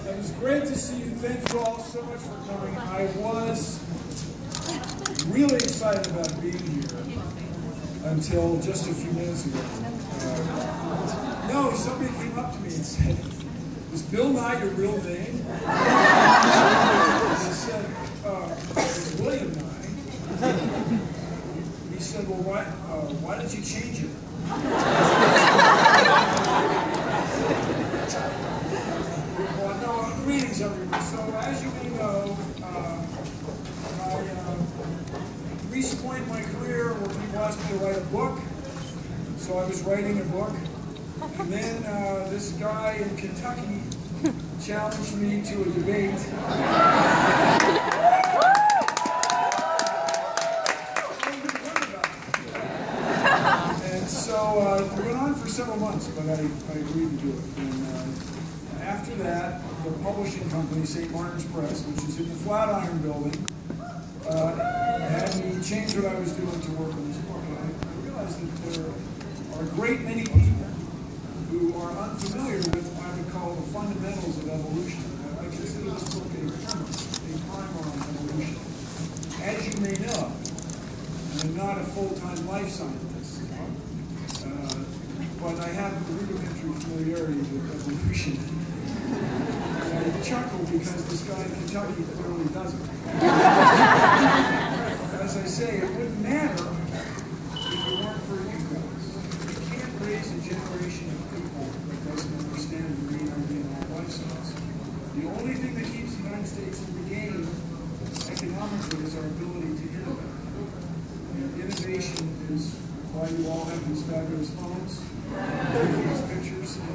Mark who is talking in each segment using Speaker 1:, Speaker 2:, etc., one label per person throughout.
Speaker 1: It was great to see you. Thank you all so much for coming. I was really excited about being here until just a few minutes ago. No, somebody came up to me and said, "Is Bill Nye your real name?" I said, "It's William Nye." He said, "Well, why did you change it?" Well, no, greetings everyone. So as you may know, I reached a point in my career where people asked me to write a book. So I was writing a book. And then this guy in Kentucky challenged me to a debate. And so it went on for several months, but I agreed to do it. And after that, the publishing company, St. Martin's Press, which is in the Flatiron Building, had me change what I was doing to work on this book. And I realized that there are a great many people who are unfamiliar with what I would call the fundamentals of evolution. I consider this book a primer on evolution. As you may know, I'm not a full-time life scientist, but I have a rudimentary familiarity with evolution. And I chuckle because this guy in Kentucky clearly doesn't. As I say, it wouldn't matter if it weren't for you guys. You can't raise a generation of people that doesn't understand the main idea of life science. The only thing that keeps the United States in the game economically is our ability to innovate. And innovation is why you all have these fabulous phones, these pictures, and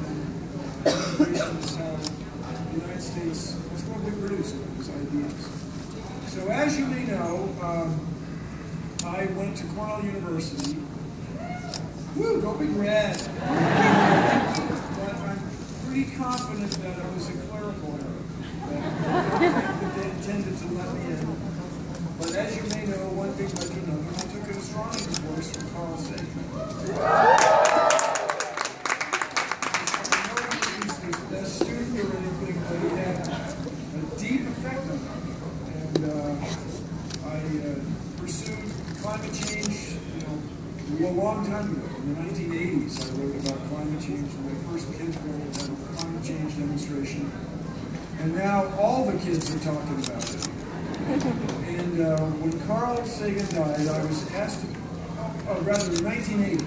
Speaker 1: innovation is how the United States, that's what we produce, these ideas. So as you may know, I went to Cornell University. Woo, go Big Red! But I'm pretty confident that it was a clerical error, that they intended to let me in. But as you may know, one thing led to another. I took an astronomy course from Carl Sagan. He's the best student or anything, but he had a deep effect on me. And I pursued climate change, a long time ago. In the 1980s, I wrote about climate change. My first kids were at a climate change demonstration. And now all the kids are talking about it. And when Carl Sagan died, I was asked to, in 1980,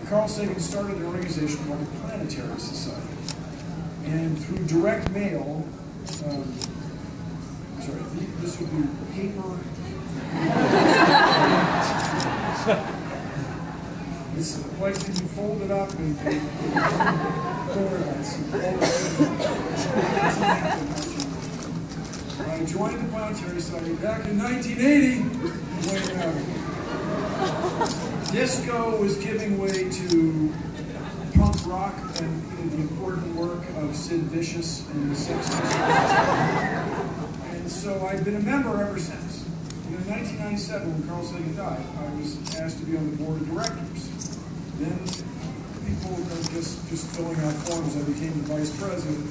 Speaker 1: Carl Sagan started an organization called the Planetary Society. And through direct mail, this would be paper. It's like you fold it up and don't worry about it. I joined the Planetary Society back in 1980 when disco was giving way to punk rock and the important work of Sid Vicious and the Sex Pistols. And so I've been a member ever since. In 1997, when Carl Sagan died, I was asked to be on the board of directors. Then people were just filling out forms. I became the vice president.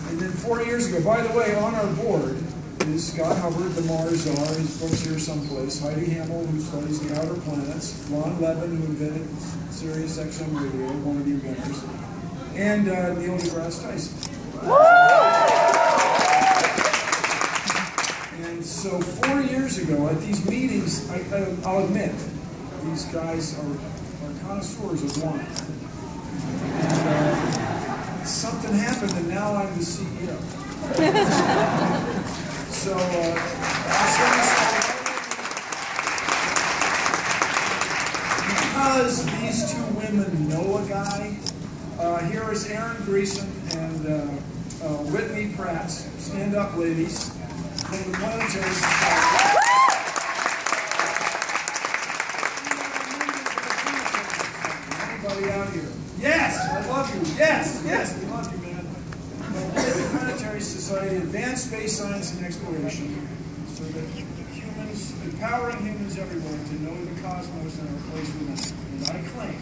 Speaker 1: And then 4 years ago, by the way, on our board is Scott Hubbard, the Mars czar. His book's here someplace. Heidi Hamill, who studies the outer planets. Ron Levin, who invented Sirius XM Radio, one of the inventors. And Neil deGrasse Tyson. And so 4 years ago, at these meetings, I'll admit, these guys are connoisseurs of wine. And something happened, and now I'm the CEO. So, because these two women know a guy, here is Aaron Greason and Whitney Pratt. Stand up, ladies. From the Planetary Society. Anybody out here? Yes, I love you. Yes, we love you, man. The Planetary Society, advanced space science and exploration, so that humans, empowering humans everywhere to know the cosmos and our place within it. And I claim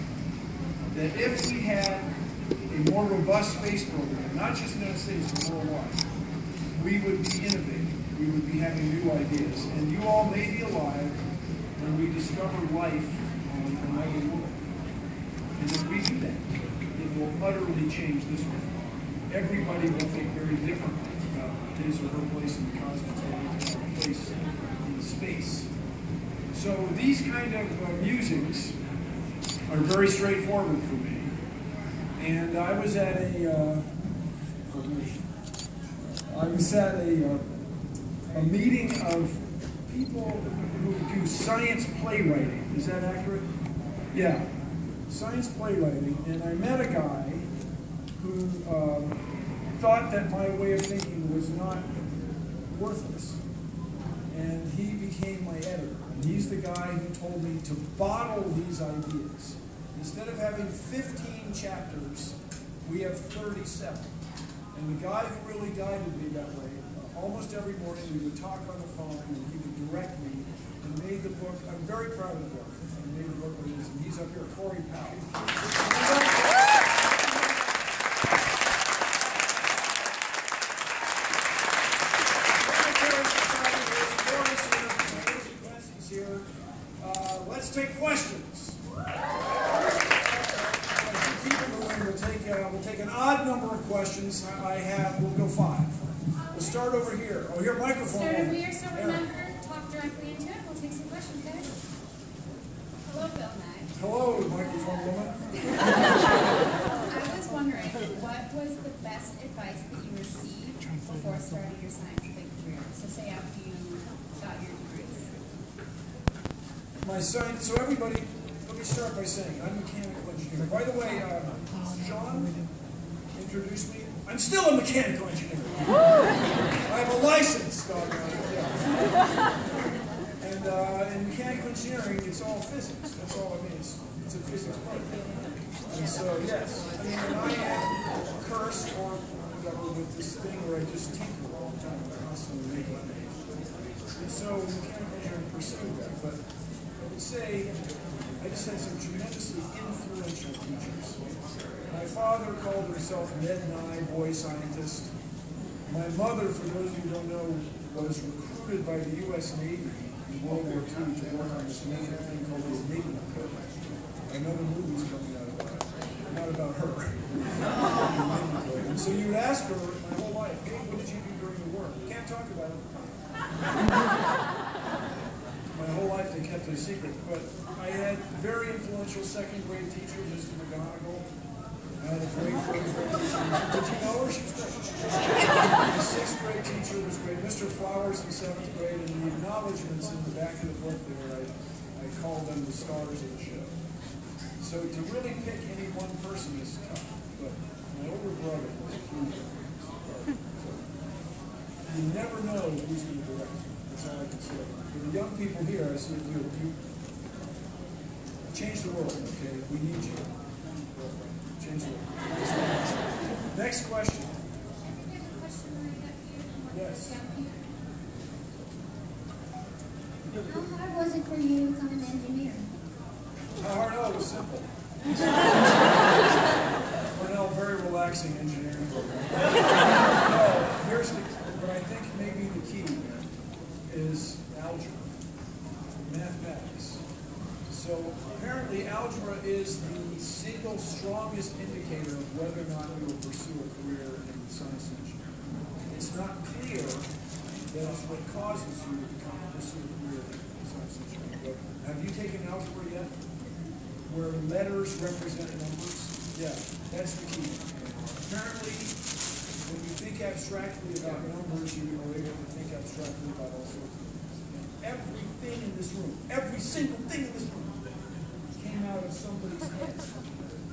Speaker 1: that if we had a more robust space program, not just in the United States, but worldwide, we would be innovating. We would be having new ideas. And you all may be alive when we discover life on another world. And if we do that, it will utterly change this world. Everybody will think very differently about his or her place in the cosmos or their place in space. So these kind of musings are very straightforward for me. And I was at a meeting of people who do science playwriting. Is that accurate? Yeah, science playwriting. And I met a guy who thought that my way of thinking was not worthless. And he became my editor. And he's the guy who told me to bottle these ideas. Instead of having 15 chapters, we have 37. And the guy who really guided me that way, almost every morning we would talk on the phone and he would direct me and made the book. I'm very proud of the book. And made the book what it is. And he's up here, Corey Powell. Let's take questions. We'll take an odd number of questions. We'll go 5. We'll start over here. Oh, here, microphone.
Speaker 2: Start over here, so remember, talk directly into it. We'll take some questions, guys. Hello, Bill Nye.
Speaker 1: Hello, microphone woman.
Speaker 2: I was wondering, what was the best advice that you received before starting your scientific career? So say after you got your degrees.
Speaker 1: My science, so everybody, let me start by saying I'm a mechanical engineer. By the way, Sean introduced me. I'm still a mechanical engineer. I have a license, doggone it. Yeah. And in mechanical engineering, it's all physics. That's all it means. It's a physics program. And so, yes, I mean, and I am cursed or whatever with this thing where I just tinker all the time, constantly making things. And so mechanical engineering pursued that. But I would say I just had some tremendously influential teachers. My father called himself Ned Nye, boy scientist. My mother, for those who don't know, was recruited by the U.S. Navy in World War II to work on this major thing called the Enigma program. I know the movie's coming out about it, not about her. And so you would ask her my whole life, hey, what did you do during the war? Can't talk about it. My whole life they kept it a secret, but I had very influential second grade teachers, Mr. McGonigal. I had a great third grade teacher. Did you know her? She was great. The 6th grade teacher was great. Mr. Flowers in 7th grade, and the acknowledgments in the back of the book there, I called them the stars of the show. So to really pick any one person is tough, but my older brother was a huge part. You never know who's going to direct you. That's all I can say. For the young people here, I say, you change the world, okay? We need you. Change the world. Next question. Yes.
Speaker 3: How hard was it for you to become an engineer?
Speaker 1: How hard? Oh, it was simple. Cornell, very relaxing engineering program. No, here's what I think maybe the key is algebra, mathematics. So apparently algebra is the single strongest indicator of whether or not you will pursue a career in science and engineering. It's not clear that it's what causes you to pursue a career in science and engineering. But have you taken algebra yet? Where letters represent numbers? Yeah, that's the key. Apparently, when you think abstractly about numbers, you are able to think abstractly about all sorts of things. Everything in this room, every single thing in this room, came out of somebody's head.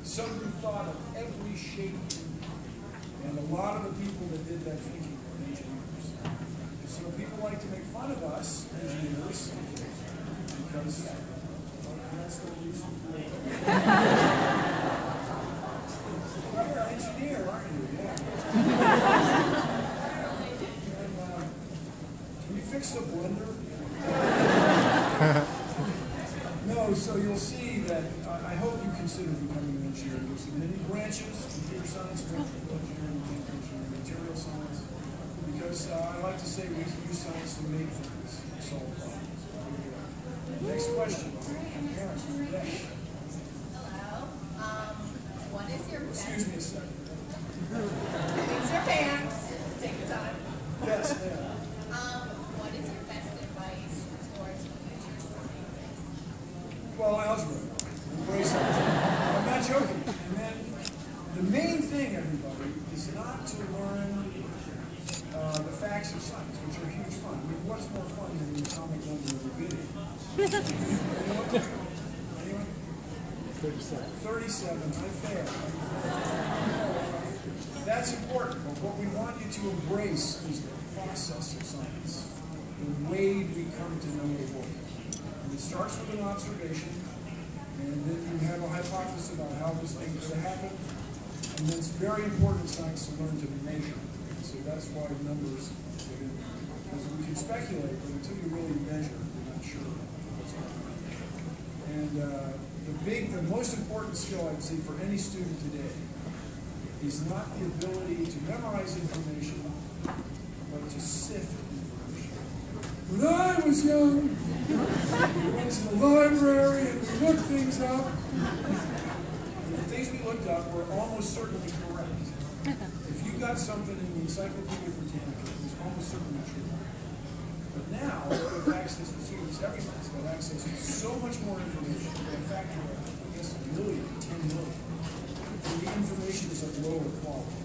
Speaker 1: Somebody thought of every shape. And a lot of the people that did that thinking were engineers. So people like to make fun of us, engineers, because that's the reason. You're an engineer, aren't you? Yeah. And, can you fix the blender? No, so you'll see that I hope you can consider becoming an engineer. There's many branches: computer science, electrical engineering, mechanical engineering, material science. Because I like to say we can use science to make things, solve problems. Next question. Aaron. Yes.
Speaker 2: Hello. What is your best?
Speaker 1: Excuse me a second.
Speaker 2: Things your pants. Take your time.
Speaker 1: Yes, ma'am.
Speaker 2: What is your best advice towards future scientists?
Speaker 1: Well, algebra. Embrace algebra. I'm not joking. And then the main thing, everybody, is not to learn the facts of science, which are huge fun. I mean, what's more fun than the atomic number of a billion? Anyone? 37. 37. I failed. That's important, but what we want you to embrace is the process of science, the way we come to know the world. And it starts with an observation, and then you have a hypothesis about how this thing could have happened, and then it's very important in science to learn to measure. So that's why numbers get in there. Because we can speculate, but until you really measure, you're not sure what's going on. And the most important skill I'd say for any student today is not the ability to memorize information, but to sift information. When I was young, we went to the library and we looked things up. And the things we looked up were almost certainly correct. If you got something in the Encyclopedia Britannica, it was almost certainly true. But now, with access to students, everyone's got access to so much more information, a factor of, I guess, 1 million, 10 million. And the information is of lower quality.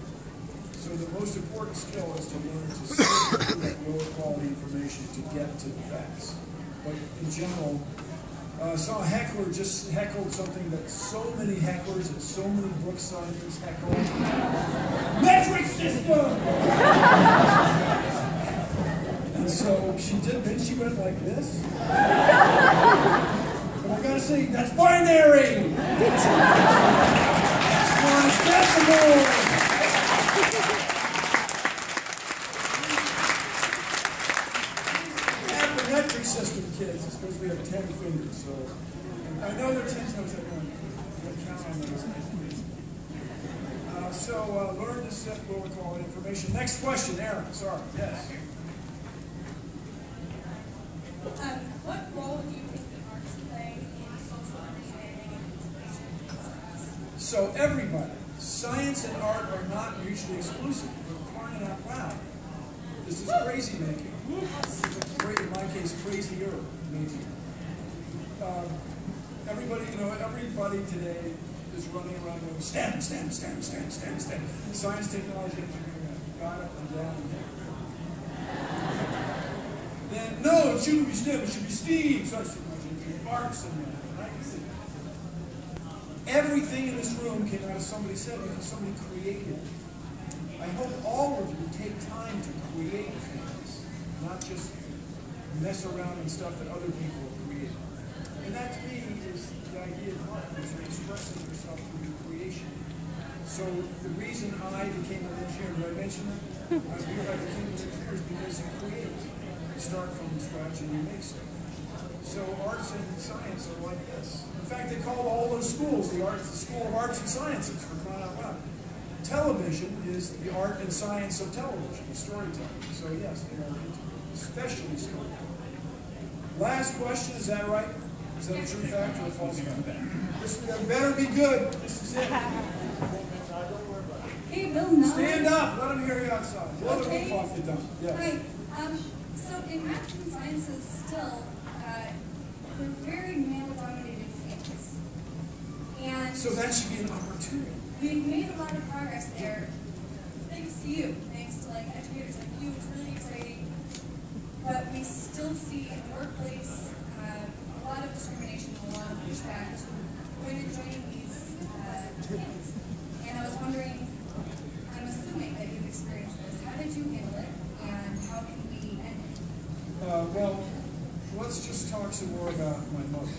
Speaker 1: So the most important skill is to learn to sift through that lower quality information to get to the facts. But in general, I saw a heckler just heckled something that so many hecklers at so many book signings heckled. Metric system! And so she did, then she went like this. But I gotta say, that's binary! That's decimal! Metric system, kids. It's supposed to have 10 fingers, so I know they're 10 toes. I'm going to count on those. Learn to sift lower quality information. Next question, Aaron. Sorry. Yes.
Speaker 2: What role do you think the arts play in social understanding and information?
Speaker 1: So everybody, science and art are not mutually exclusive. We're crying out loud. This is crazy making. In my case, crazier making. Everybody today is running around going, STEM. Science, technology, engineering, got it, and down and down. Then, no, it shouldn't be STEM, it should be STEAM. Science, technology, engineering, arts, and right? Everything in this room came out of somebody said it, because somebody created it. I hope all of you take time to create things, not just mess around in stuff that other people have created. And that to me is the idea of art, is you're expressing yourself through your creation. So the reason I became an engineer, did I mention that? I became an engineer is because you create. You start from scratch and you make stuff. So arts and science are like this. In fact, they call all those schools the School of Arts and Sciences, for crying out loud. Television is the art and science of television, storytelling. So yes, they are especially storytelling. Last question, is that right? Is that a true fact or a false fact? This better be good. This is it.
Speaker 4: Hey, Bill, no.
Speaker 1: Stand up. Let them hear you outside. Blow the roof off the dump. Yes.
Speaker 4: Right. So in math and sciences still, we're very male-dominated fields. And
Speaker 1: So that should be an opportunity.
Speaker 4: we've made a lot of progress there, thanks to you, thanks to educators like you. It's really exciting. But we still see in the workplace a lot of discrimination, a lot of pushback to women joining these fields. And I was wondering, I'm assuming that you've experienced this. How did you handle it, and how can we end it?
Speaker 1: Well, let's just talk some more about my mother.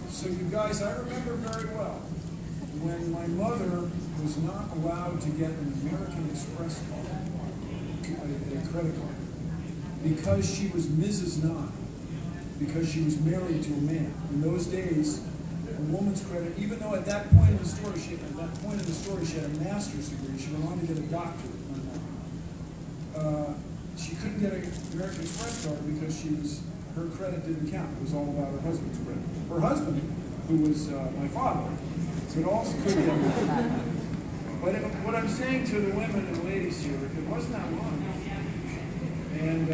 Speaker 1: So you guys, I remember very well when my mother was not allowed to get an American Express card, a credit card, because she was Mrs. Nye, because she was married to a man. In those days, a woman's credit, even though at that point in the story she had a master's degree. She went on to get a doctorate. She couldn't get an American Express card because her credit didn't count. It was all about her husband's credit. Her husband, who was my father, could also get it. But what I'm saying to the women and ladies here, it wasn't that long. And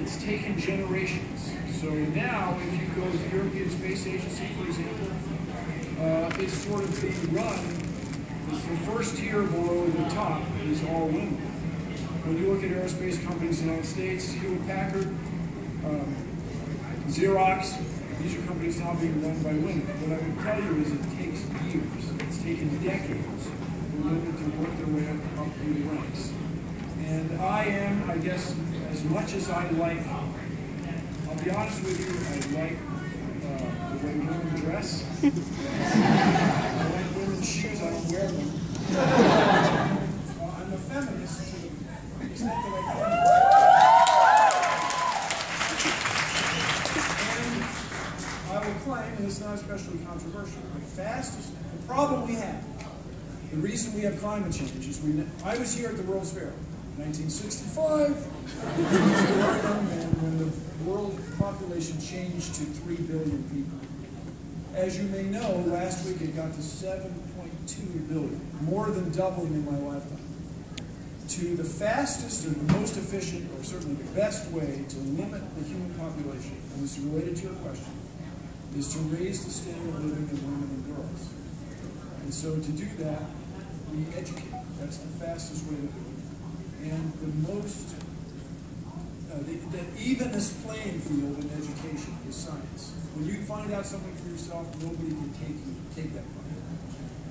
Speaker 1: it's taken generations. So now, if you go to the European Space Agency, for example, it's sort of being run. The first tier below the top is all women. When you look at aerospace companies in the United States, Hewlett Packard, Xerox, these are companies now being run by women. What I would tell you is it takes years. It's taken decades for women to work their way up through the ranks. And I am, I guess, as much as I like, I'll be honest with you, I like the way women dress. I like women's shoes, I don't wear them. I'm a feminist to the extent that I can. And I will claim, and it's not especially controversial, the problem we have, the reason we have climate change is I was here at the World's Fair. 1965, when the world population changed to 3 billion people. As you may know, last week it got to 7.2 billion, more than doubling in my lifetime. To the fastest and the most efficient, or certainly the best way to limit the human population, and this is related to your question, is to raise the standard of living of women and girls. And so to do that, we educate. That's the fastest way to do it. And the most, the evenest playing field in education is science. When you find out something for yourself, nobody can take that from you.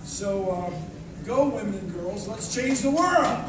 Speaker 1: So go, women and girls, let's change the world!